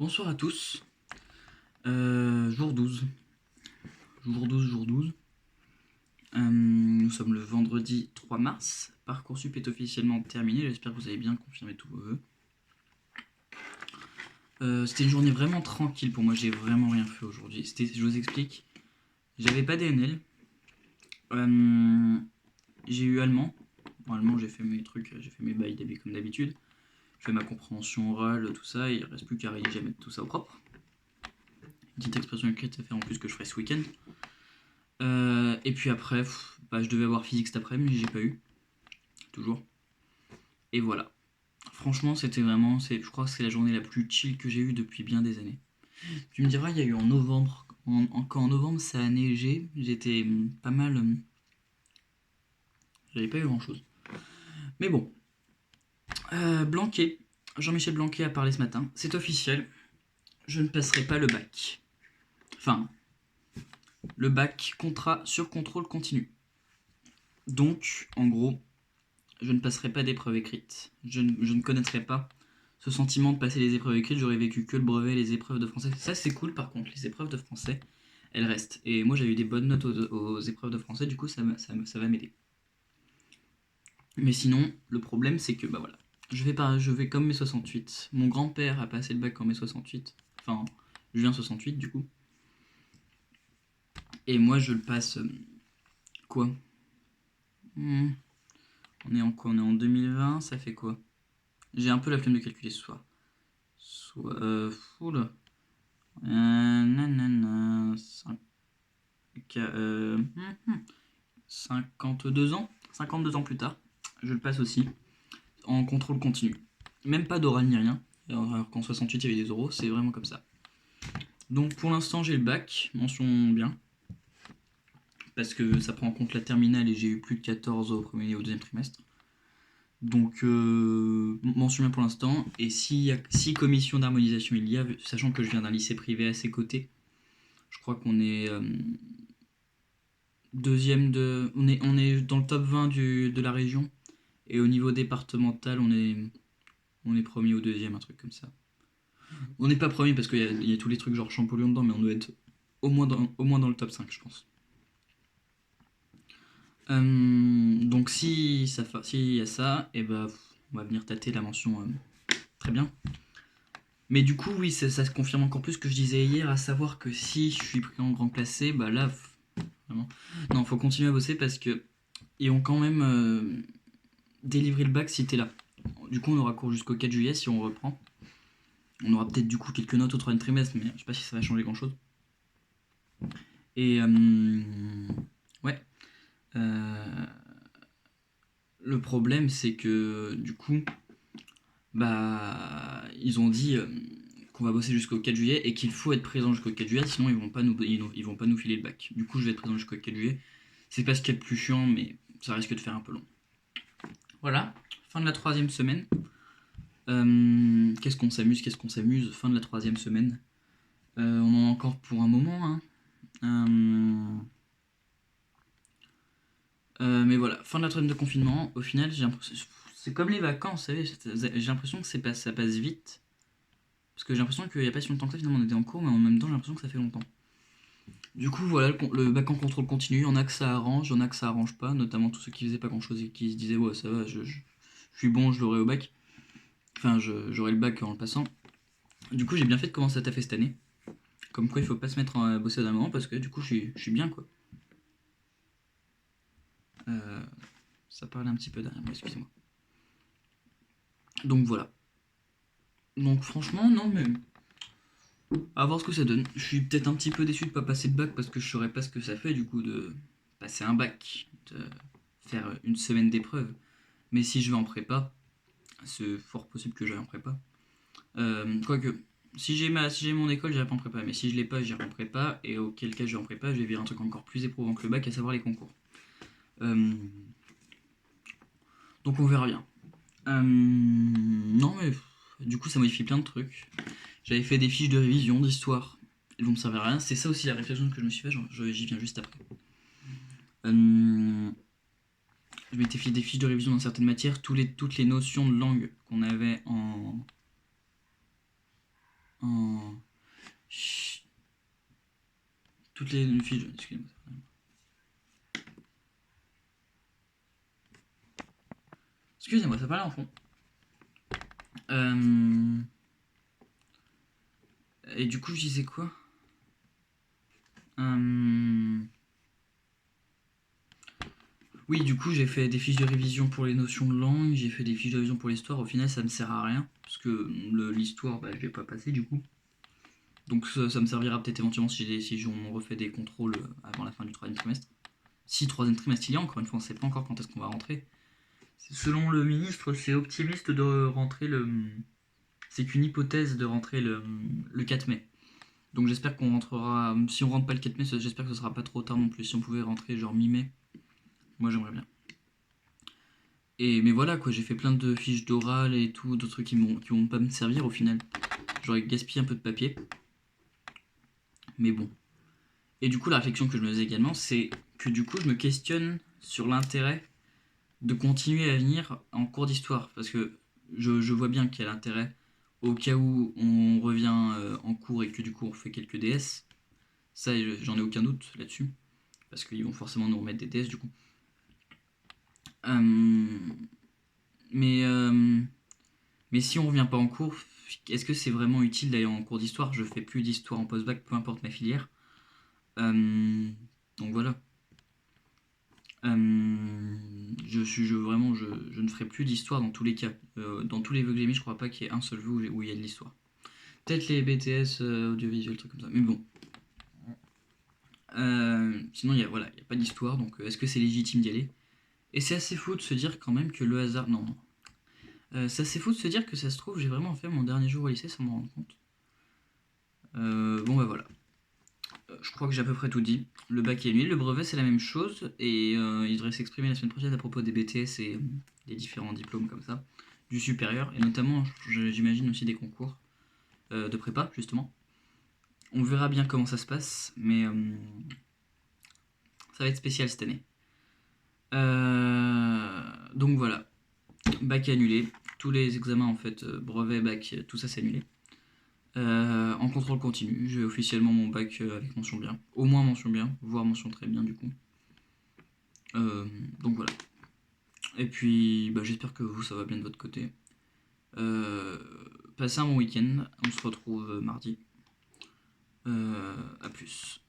Bonsoir à tous. Jour 12. Jour 12. Nous sommes le vendredi 3 mars. Parcoursup est officiellement terminé. J'espère que vous avez bien confirmé tous vos vœux. C'était une journée vraiment tranquille pour moi. J'ai vraiment rien fait aujourd'hui. Je vous explique. J'avais pas DNL. J'ai eu allemand. Bon, allemand, j'ai fait mes trucs, j'ai fait mes bails d'habits comme d'habitude. J'ai fait ma compréhension orale, tout ça. Il reste plus qu'à rédiger, à mettre tout ça au propre. Petite expression écrite à faire en plus que je ferai ce week-end. Et puis après, je devais avoir physique cet après-midi, mais j'ai pas eu. Toujours. Et voilà. Franchement, c'était vraiment, je crois que c'est la journée la plus chill que j'ai eue depuis bien des années. Tu me diras, il y a eu en novembre. Quand en novembre ça a neigé, j'étais pas mal. J'avais pas eu grand chose. Mais bon. Blanquet. Jean-Michel Blanquet a parlé ce matin. C'est officiel. Je ne passerai pas le bac. Enfin, le bac contrat sur contrôle continu. Donc, en gros, je ne passerai pas d'épreuve écrite. Je ne connaîtrai pas ce sentiment de passer les épreuves écrites. J'aurais vécu que le brevet et les épreuves de français. Ça, c'est cool par contre. Les épreuves de français, elles restent. Et moi, j'avais eu des bonnes notes aux épreuves de français. Du coup, ça va m'aider. Mais sinon, le problème, c'est que, voilà. Je vais comme mai 68. Mon grand-père a passé le bac en mai 68. Enfin, juin 68, du coup. Et moi, je le passe... quoi On est en quoi? On est en 2020, ça fait quoi? J'ai un peu la flemme de calculer ce soir. Oula. Nanana. 52 ans. 52 ans plus tard, je le passe aussi. En contrôle continu. Même pas d'oral ni rien. Alors qu'en 68, il y avait des oraux. C'est vraiment comme ça. Donc pour l'instant, j'ai le bac. Mention bien. Parce que ça prend en compte la terminale et j'ai eu plus de 14 au premier et au deuxième trimestre. Donc, mention bien pour l'instant. Et si commission d'harmonisation il y a, sachant que je viens d'un lycée privé à ses côtés, je crois qu'on est deuxième de. On est dans le top 20 de la région. Et au niveau départemental, on est premier ou deuxième, un truc comme ça. On n'est pas premier parce qu'il y a tous les trucs genre Champollion dedans, mais on doit être au moins dans le top 5, je pense. Donc si y a ça, et on va venir tâter la mention très bien. Mais du coup, oui, ça se confirme encore plus ce que je disais hier, à savoir que si je suis pris en grand classé, là, vraiment. Non, faut continuer à bosser parce que ils ont quand même délivré le bac si t'es là. Du coup, on aura cours jusqu'au 4 juillet si on reprend. On aura peut-être du coup quelques notes au troisième trimestre, mais je sais pas si ça va changer grand chose. Et ouais. Le problème, c'est que du coup, ils ont dit qu'on va bosser jusqu'au 4 juillet et qu'il faut être présent jusqu'au 4 juillet, sinon ils vont pas nous filer le bac. Du coup, je vais être présent jusqu'au 4 juillet. C'est pas ce qu'il y a de plus chiant, mais ça risque de faire un peu long. Voilà, fin de la troisième semaine. Qu'est-ce qu'on s'amuse, fin de la troisième semaine. On en a encore pour un moment, hein. Mais voilà, fin de la troisième de confinement. Au final, j'ai l'impression, c'est comme les vacances, vous savez, j'ai l'impression que ça passe vite. Parce que j'ai l'impression qu'il n'y a pas si longtemps que ça, finalement, on était en cours, mais en même temps, j'ai l'impression que ça fait longtemps. Du coup, voilà, le bac en contrôle continu, il y en a que ça arrange, il y en a que ça arrange pas, notamment tous ceux qui faisaient pas grand chose et qui se disaient, ouais, ça va, je suis bon, je l'aurai au bac. Enfin, j'aurai le bac en le passant. Du coup, j'ai bien fait de commencer à taffer cette année. Comme quoi, il faut pas se mettre à bosser d'un moment parce que du coup, je suis bien, quoi. Ça parlait un petit peu derrière moi, excusez-moi. Donc voilà. Donc franchement, non, mais à voir ce que ça donne. Je suis peut-être un petit peu déçu de pas passer le bac parce que je saurais pas ce que ça fait du coup de passer un bac, de faire une semaine d'épreuve. Mais si je vais en prépa, c'est fort possible que j'aille en prépa. Quoique, si j'ai mon école, j'irai pas en prépa. Mais si je l'ai pas, j'irai en prépa. Et auquel cas je vais en prépa, je vais vivre un truc encore plus éprouvant que le bac, à savoir les concours. Donc on verra bien. Non mais du coup ça modifie plein de trucs. J'avais fait des fiches de révision d'histoire. Elles vont me servir à rien. C'est ça aussi la réflexion que je me suis fait. J'y viens juste après. Je m'étais fait des fiches de révision dans certaines matières. Toutes les notions de langue qu'on avait en toutes les fiches. Excusez-moi. Excusez-moi, ça parlait en fond. Et du coup, je disais quoi? Oui, du coup, j'ai fait des fiches de révision pour les notions de langue, j'ai fait des fiches de révision pour l'histoire. Au final, ça me sert à rien, parce que l'histoire, bah, je vais pas passer du coup. Donc ça me servira peut-être éventuellement si on refait des contrôles avant la fin du troisième trimestre. Si troisième trimestre il y a, encore une fois, on ne sait pas encore quand est-ce qu'on va rentrer. Selon le ministre, c'est optimiste de rentrer le... C'est qu'une hypothèse de rentrer le 4 mai. Donc j'espère qu'on rentrera... Si on rentre pas le 4 mai, j'espère que ce sera pas trop tard non plus. Si on pouvait rentrer genre mi-mai, moi j'aimerais bien. Mais voilà quoi, j'ai fait plein de fiches d'oral et tout, d'autres trucs qui vont pas me servir au final. J'aurais gaspillé un peu de papier. Mais bon. Et du coup, la réflexion que je me faisais également, c'est que du coup, je me questionne sur l'intérêt de continuer à venir en cours d'histoire. Parce que je vois bien qu'il y a l'intérêt au cas où on revient en cours et que du coup on fait quelques DS. Ça, j'en ai aucun doute là-dessus. Parce qu'ils vont forcément nous remettre des DS du coup. Mais si on revient pas en cours, est-ce que c'est vraiment utile d'aller en cours d'histoire? Je fais plus d'histoire en post-bac, peu importe ma filière. Donc voilà. Vraiment, je ne ferai plus d'histoire dans tous les cas. Dans tous les vœux que j'ai mis, je crois pas qu'il y ait un seul vœu où il y a de l'histoire. Peut-être les BTS audiovisuels, trucs comme ça. Mais bon. Sinon, il n'y a pas d'histoire, donc est-ce que c'est légitime d'y aller? Et c'est assez fou de se dire quand même que le hasard... Non. C'est assez fou de se dire que ça se trouve, j'ai vraiment fait mon dernier jour au lycée sans m'en rendre compte. Bon bah voilà. Je crois que j'ai à peu près tout dit. Le bac est annulé, le brevet c'est la même chose, et il devrait s'exprimer la semaine prochaine à propos des BTS et des différents diplômes comme ça, du supérieur, et notamment j'imagine aussi des concours de prépa justement. On verra bien comment ça se passe, mais ça va être spécial cette année. Donc voilà, bac annulé, tous les examens en fait, brevet, bac, tout ça c'est annulé. En contrôle continu, j'ai officiellement mon bac avec mention bien. Au moins mention bien, voire mention très bien du coup. Donc voilà. Et puis bah, j'espère que vous ça va bien de votre côté. Passez un bon week-end, on se retrouve mardi. A plus.